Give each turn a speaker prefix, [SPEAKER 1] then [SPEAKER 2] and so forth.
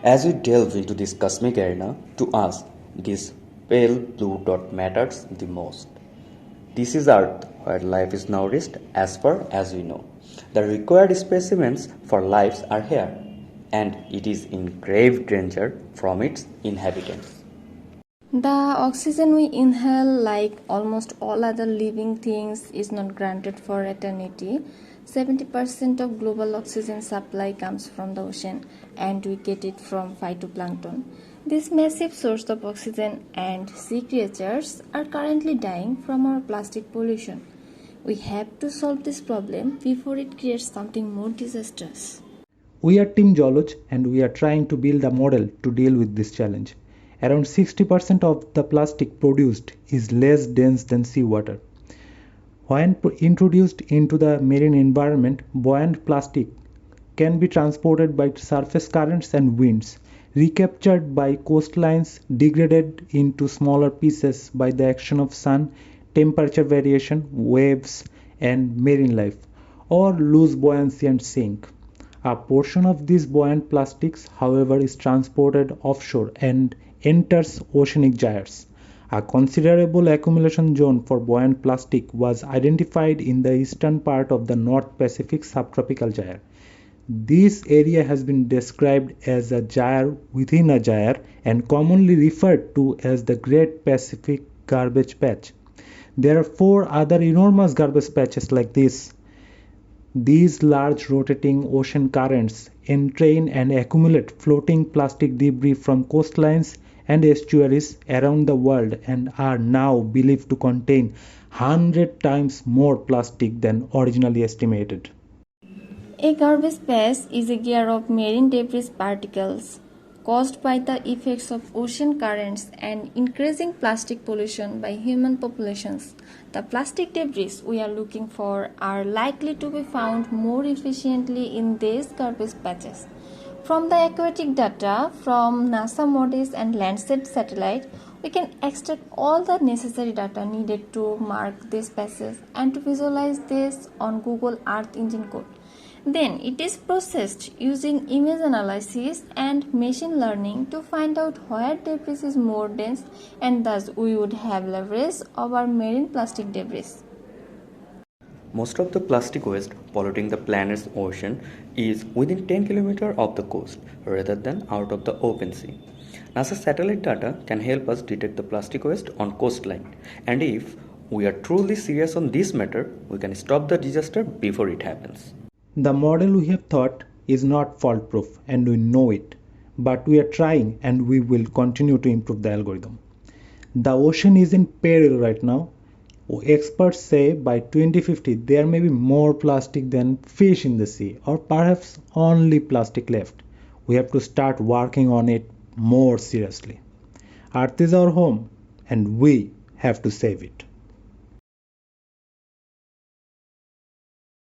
[SPEAKER 1] As we delve into this cosmic arena, to us, this pale blue dot matters the most. This is Earth, where life is nourished as far as we know. The required specimens for lives are here, and it is in grave danger from its inhabitants.
[SPEAKER 2] The oxygen we inhale, like almost all other living things, is not granted for eternity. 70% of global oxygen supply comes from the ocean, and we get it from phytoplankton. This massive source of oxygen and sea creatures are currently dying from our plastic pollution. We have to solve this problem before it creates something more disastrous.
[SPEAKER 3] We are Team Joloj and we are trying to build a model to deal with this challenge. Around 60% of the plastic produced is less dense than seawater. When introduced into the marine environment, buoyant plastic can be transported by surface currents and winds, recaptured by coastlines, degraded into smaller pieces by the action of sun, temperature variation, waves, and marine life, or lose buoyancy and sink. A portion of these buoyant plastics, however, is transported offshore and enters oceanic gyres. A considerable accumulation zone for buoyant plastic was identified in the eastern part of the North Pacific subtropical gyre. This area has been described as a gyre within a gyre and commonly referred to as the Great Pacific Garbage Patch. There are four other enormous garbage patches like this. These large rotating ocean currents entrain and accumulate floating plastic debris from coastlines and estuaries around the world and are now believed to contain 100 times more plastic than originally estimated.
[SPEAKER 2] A garbage patch is a gear of marine debris particles caused by the effects of ocean currents and increasing plastic pollution by human populations. The plastic debris we are looking for are likely to be found more efficiently in these garbage patches. From the aquatic data from NASA MODIS and Landsat satellite, we can extract all the necessary data needed to mark these patches and to visualize this on Google Earth Engine code. Then it is processed using image analysis and machine learning to find out where debris is more dense, and thus we would have leverage over marine plastic debris.
[SPEAKER 1] Most of the plastic waste polluting the planet's ocean is within 10 km of the coast rather than out of the open sea. NASA satellite data can help us detect the plastic waste on coastline, and if we are truly serious on this matter, we can stop the disaster before it happens.
[SPEAKER 3] The model we have thought is not fault proof and we know it, but we are trying and we will continue to improve the algorithm. The ocean is in peril right now. Experts say by 2050 there may be more plastic than fish in the sea, or perhaps only plastic left. We have to start working on it more seriously. Earth is our home and we have to save it.